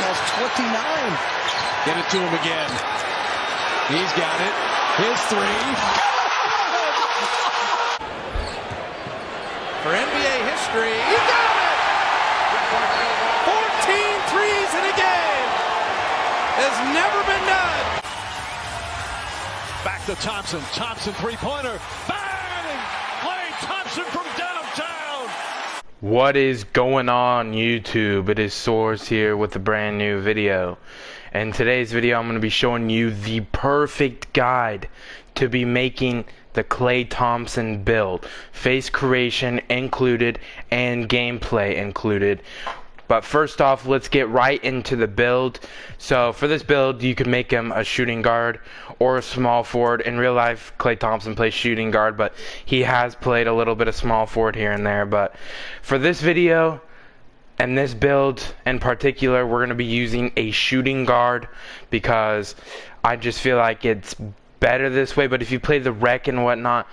has 29. Get it to him again. He's got it. His three. For NBA history, you got it! 14 threes in a game has never been done. Back to Thompson. Thompson three-pointer. Bang! Klay Thompson from downtown. What is going on, YouTube? It is Soarz here with a brand new video. In today's video, I'm going to be showing you the perfect guide to be making the Klay Thompson build. Face creation included and gameplay included. But first off, let's get right into the build. So for this build, you could make him a shooting guard or a small forward. In real life, Klay Thompson plays shooting guard, but he has played a little bit of small forward here and there. But for this video and this build in particular, we're going to be using a shooting guard because I just feel like it's better this way. But if you play the rec and whatnot,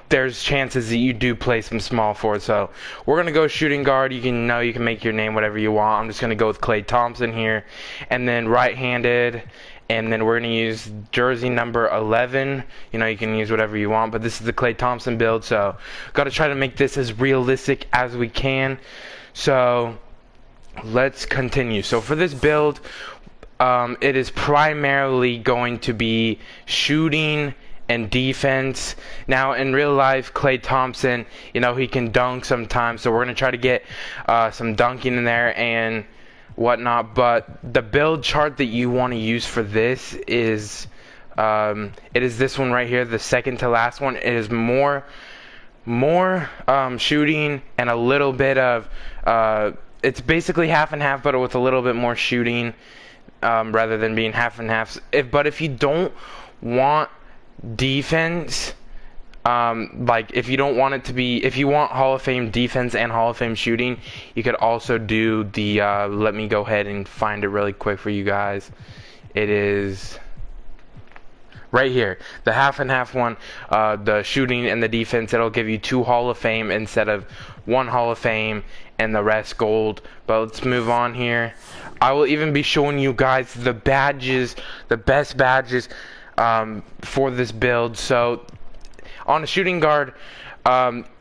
there's chances that you do play some small forward. So we're gonna go shooting guard. You can make your name whatever you want. I'm just gonna go with Klay Thompson here, and then right-handed, and then we're gonna use jersey number 11. You can use whatever you want, but this is the Klay Thompson build, so gotta try to make this as realistic as we can. So let's continue. So for this build, it is primarily going to be shooting and defense. Now in real life, Klay Thompson, he can dunk sometimes, so we're going to try to get some dunking in there and whatnot. But the build chart that you want to use for this is it is this one right here, the second to last one. It is more shooting and a little bit of it's basically half and half, but with a little bit more shooting rather than being half and half. But if you don't want defense, if you don't want it to be, if you want Hall of Fame defense and Hall of Fame shooting, you could also do the let me go ahead and find it really quick for you guys. It is right here, the half and half one, the shooting and the defense. It'll give you 2 Hall of Fame instead of 1 Hall of Fame and the rest gold. But let's move on here. I will even be showing you guys the badges, the best badges for this build. So on a shooting guard,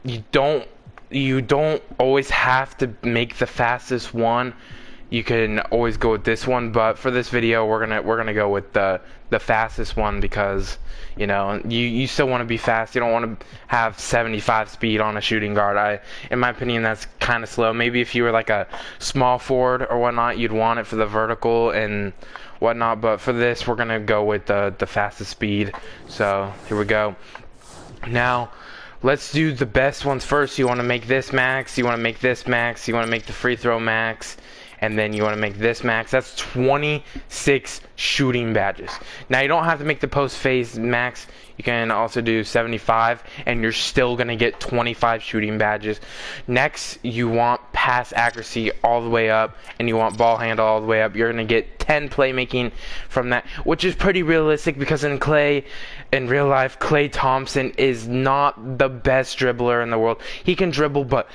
you don't always have to make the fastest one. You can always go with this one, but for this video we're gonna go with the fastest one because you still want to be fast. You don't want to have 75 speed on a shooting guard. In my opinion, that's kind of slow. Maybe if you were like a small forward or whatnot, you'd want it for the vertical and whatnot, but for this we're gonna go with the fastest speed. So here we go. Now let's do the best ones first. You want to make this max, you want to make this max, you want to make the free throw max, and then you want to make this max. That's 26 shooting badges. Now you don't have to make the post phase max. You can also do 75 and you're still going to get 25 shooting badges. Next, you want pass accuracy all the way up and you want ball handle all the way up. You're going to get 10 playmaking from that, which is pretty realistic because in real life, Klay Thompson is not the best dribbler in the world. He can dribble, but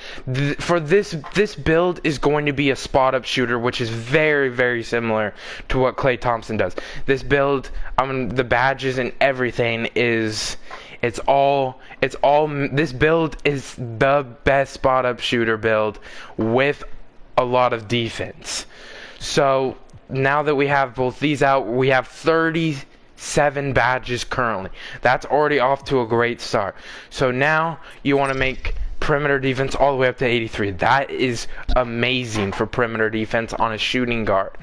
for this build is going to be a spot up shooter, which is very, very similar to what Klay Thompson does. This build, the badges and everything this build is the best spot up shooter build with a lot of defense. So now that we have both these out, we have 37 badges currently. That's already off to a great start. So now you want to make perimeter defense all the way up to 83. That is amazing for perimeter defense on a shooting guard.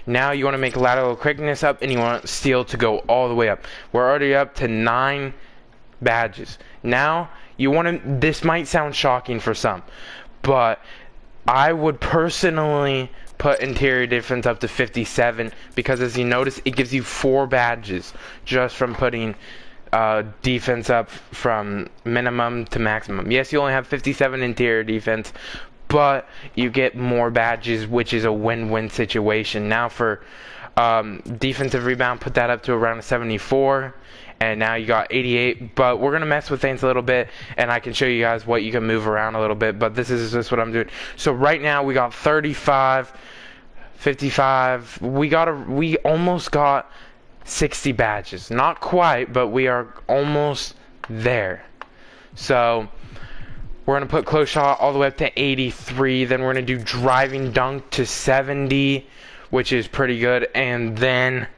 Now you want to make lateral quickness up and you want steal to go all the way up. We're already up to 9 badges. Now you want to, this might sound shocking for some, but I would personally put interior defense up to 57 because, as you notice, it gives you 4 badges just from putting defense up from minimum to maximum. Yes, you only have 57 interior defense, but you get more badges, which is a win-win situation. Now for defensive rebound, put that up to around a 74. And now you got 88, but we're going to mess with things a little bit, and I can show you guys what you can move around a little bit, but this is just what I'm doing. So right now we got 35, 55. We almost got 60 badges. Not quite, but we are almost there. So we're going to put close shot all the way up to 83. Then we're going to do driving dunk to 70, which is pretty good. And then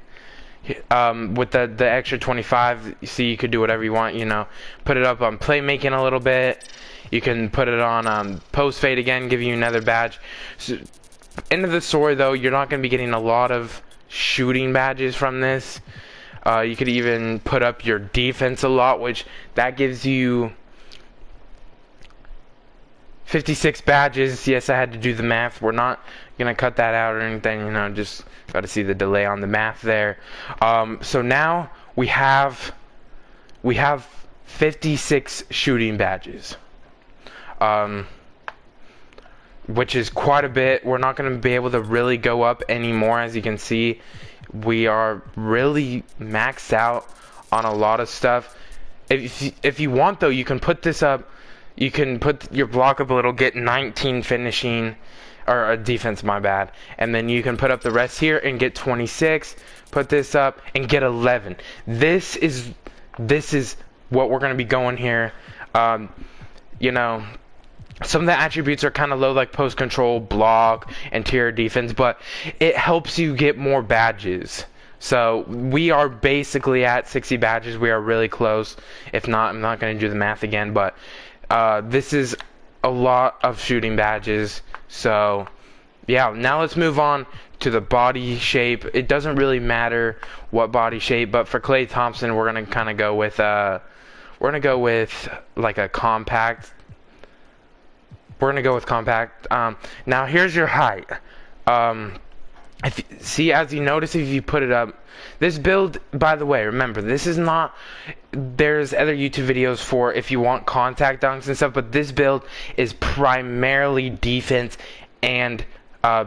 with the extra 25, you see, you could do whatever you want, you know. Put it up on playmaking a little bit. You can put it on post fade again, give you another badge. So, end of the story, though, you're not going to be getting a lot of shooting badges from this. You could even put up your defense a lot, which that gives you 56 badges. Yes, I had to do the math. We're not gonna cut that out or anything, you know, just got to see the delay on the math there. So now we have 56 shooting badges, which is quite a bit. We're not going to be able to really go up anymore. As you can see, we are really maxed out on a lot of stuff. If you want, though, you can put this up. You can put your block up a little, get 19 finishing, or defense, my bad. And then you can put up the rest here and get 26. Put this up and get 11. This is what we're going to be going here. You know, some of the attributes are kind of low, like post control, block, interior defense, but it helps you get more badges. So we are basically at 60 badges. We are really close. If not, I'm not going to do the math again, but this is a lot of shooting badges. So yeah, now let's move on to the body shape. It doesn't really matter what body shape, but for Klay Thompson, we're going to kind of go with like a compact. We're going to go with compact. Now here's your height. As you notice, if you put it up, this build, by the way, remember, this is not, there's other YouTube videos for if you want contact dunks and stuff, but this build is primarily defense and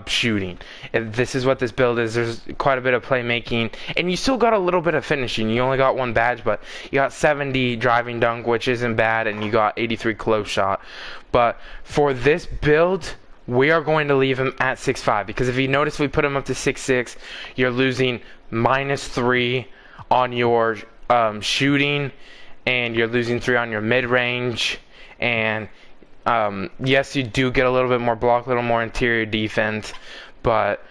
shooting. This is what this build is. There's quite a bit of playmaking, and you still got a little bit of finishing. You only got one badge, but you got 70 driving dunk, which isn't bad, and you got 83 close shot. But for this build, we are going to leave him at 6'5", because if you notice, we put him up to 6'6", you're losing -3 on your shooting, and you're losing 3 on your mid-range, and yes, you do get a little bit more block, a little more interior defense, but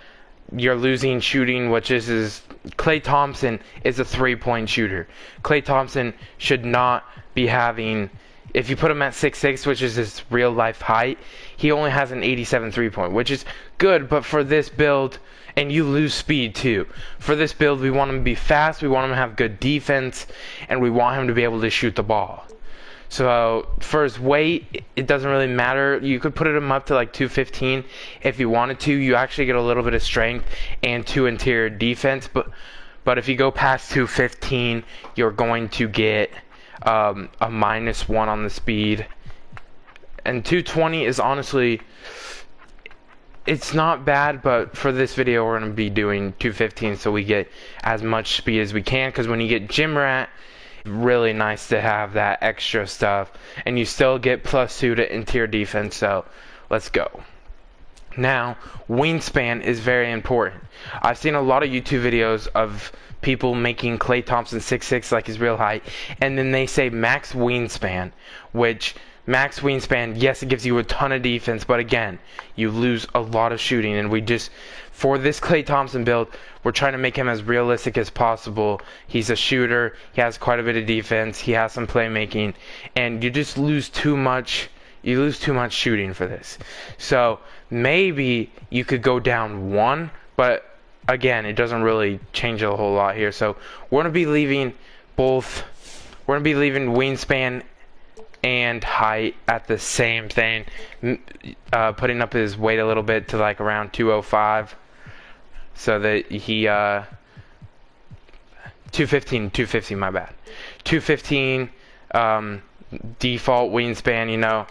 you're losing shooting, which is Klay Thompson is a 3-point shooter. Klay Thompson should not be having, if you put him at 6'6", which is his real life height, he only has an 87 3-point, which is good, but for this build, and you lose speed too. For this build, we want him to be fast, we want him to have good defense, and we want him to be able to shoot the ball. So for his weight, it doesn't really matter. You could put him up to like 215 if you wanted to. You actually get a little bit of strength and 2 interior defense, but if you go past 215, you're going to get a -1 on the speed. And 220 is honestly, it's not bad, but for this video we're going to be doing 215 so we get as much speed as we can, because when you get gym rat, really nice to have that extra stuff, and you still get +2 to interior defense. So let's go. Now, wingspan is very important. I've seen a lot of YouTube videos of people making Klay Thompson 6'6", like his real height, and then they say max wingspan, which max wingspan, yes, it gives you a ton of defense, but again, you lose a lot of shooting, and we just, for this Klay Thompson build, we're trying to make him as realistic as possible. He's a shooter, he has quite a bit of defense, he has some playmaking, and you just lose too much. You lose too much shooting for this. So maybe you could go down 1, but again, it doesn't really change a whole lot here. So we're going to be leaving both, we're going to be leaving wingspan and height at the same thing, putting up his weight a little bit to like around 205, so that he 215, my bad, 215 default wingspan. You know,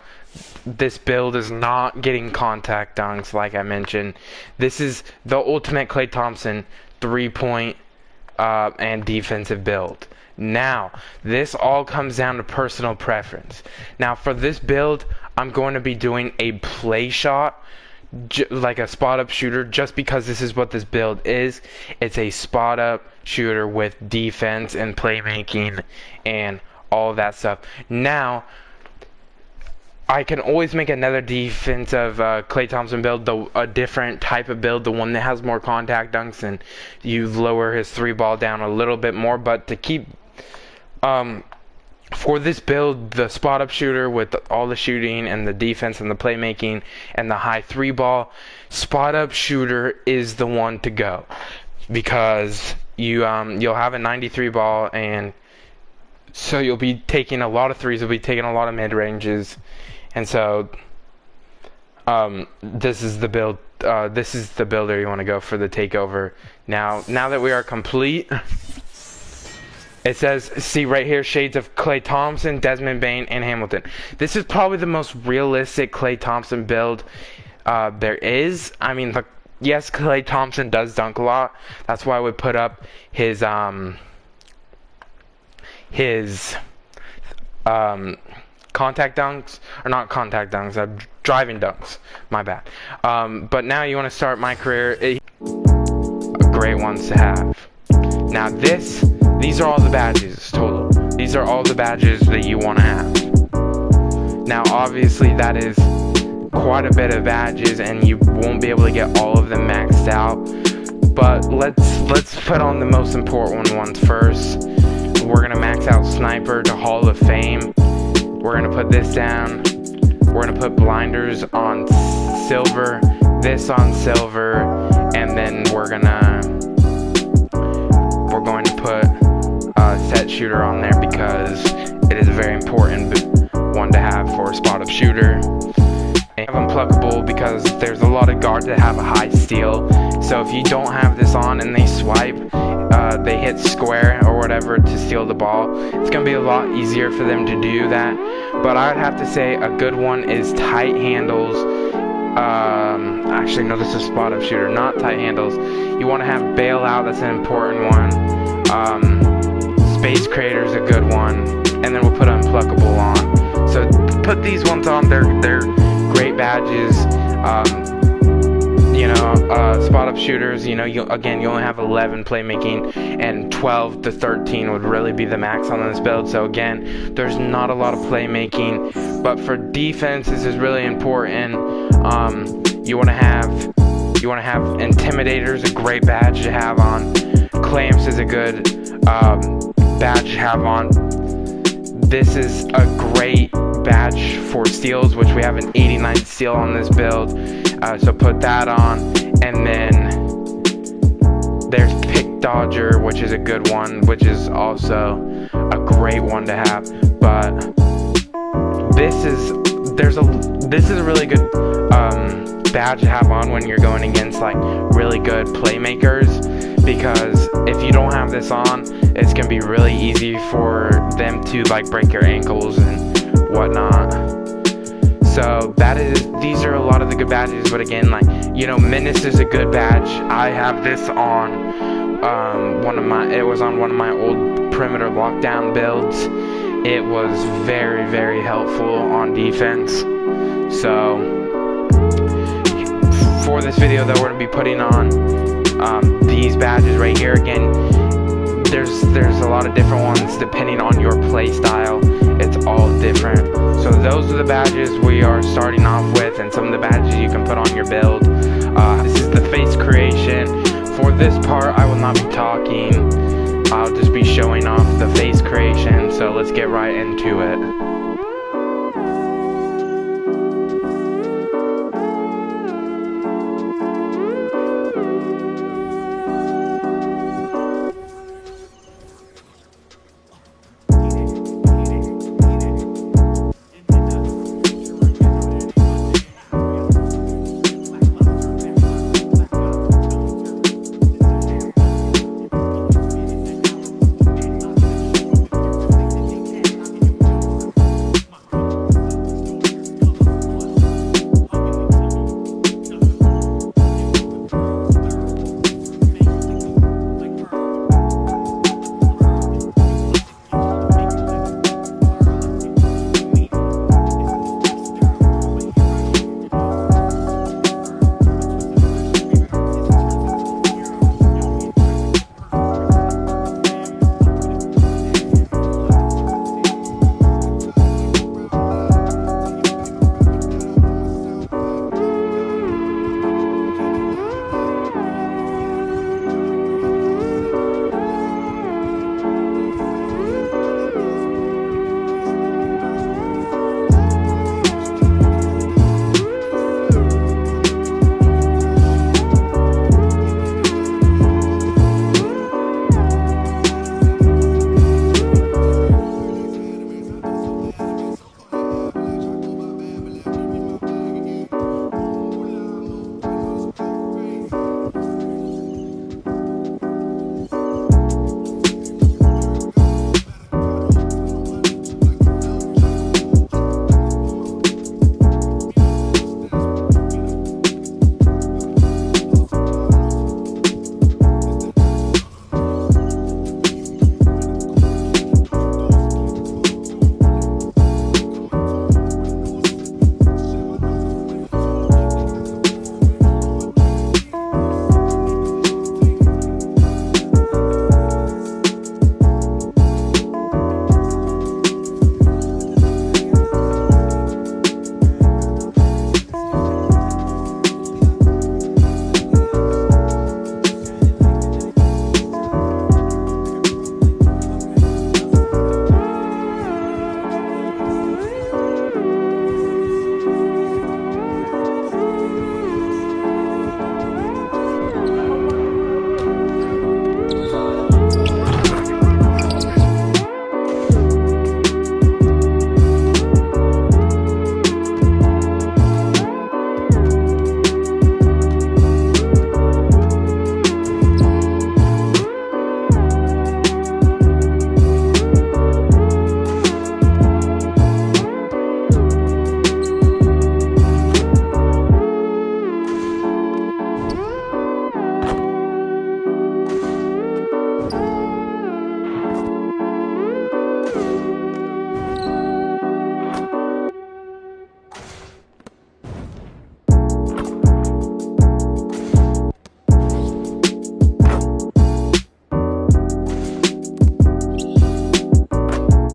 this build is not getting contact dunks, like I mentioned. This is the ultimate Klay Thompson 3-point and defensive build. Now, this all comes down to personal preference. Now, for this build, I'm going to be doing a play shot like a spot up shooter, just because this is what this build is. It's a spot up shooter with defense and playmaking and all of that stuff. Now I can always make another defensive Klay Thompson build, a different type of build, the one that has more contact dunks, and you lower his 3-ball down a little bit more. But to keep for this build, the spot up shooter with all the shooting and the defense and the playmaking and the high 3-ball, spot up shooter is the one to go, because you'll have a 93 ball, and so you'll be taking a lot of threes, you'll be taking a lot of mid ranges, and so this is the build. This is the builder you want to go for the takeover. Now that we are complete. It says, see right here, shades of Klay Thompson, Desmond Bane, and Hamilton. This is probably the most realistic Klay Thompson build there is. I mean, yes, Klay Thompson does dunk a lot. That's why I would put up his contact dunks, or not contact dunks, driving dunks. My bad. But now you want to start my career. Great ones to have. Now these are all the badges total. These are all the badges that you want to have. Now obviously that is quite a bit of badges, and you won't be able to get all of them maxed out. But let's put on the most important ones first. We're gonna max out Sniper to Hall of Fame. We're gonna put this down. We're gonna put Blinders on silver, this on silver, and then we're going to put set shooter on there, because it is a very important one to have for a spot up shooter. And have unpluckable, because there's a lot of guards that have a high steal, so if you don't have this on and they swipe, they hit square or whatever to steal the ball, it's gonna be a lot easier for them to do that. But I'd have to say a good one is tight handles. Actually no, this is spot up shooter, not tight handles. You want to have bailout, that's an important one. Space creator is a good one, and then we'll put unpluckable on. So put these ones on. They're great badges. Spot up shooters, you only have 11 playmaking, and 12 to 13 would really be the max on this build. So again, there's not a lot of playmaking, but for defense, this is really important. You want to have Intimidator is a great badge to have on. Clamps is a good badge to have on. This is a great badge for steals, which we have an 89 steal on this build, so put that on. And then there's Pick Dodger, which is a good one, which is also a great one to have. But this is a really good badge to have on when you're going against like really good playmakers, because if you don't have this on, it's gonna be really easy for them to like break your ankles and whatnot. So these are a lot of the good badges. But again, Menace is a good badge. I have this on it was on one of my old perimeter lockdown builds. It was very, very helpful on defense. So for this video though, we're going to be putting on these badges right here. Again, there's a lot of different ones depending on your play style. It's all different. So those are the badges we are starting off with, and some of the badges you can put on your build. This is the face creation. For this part, I will not be talking. I'll just be showing off the face creation. So let's get right into it.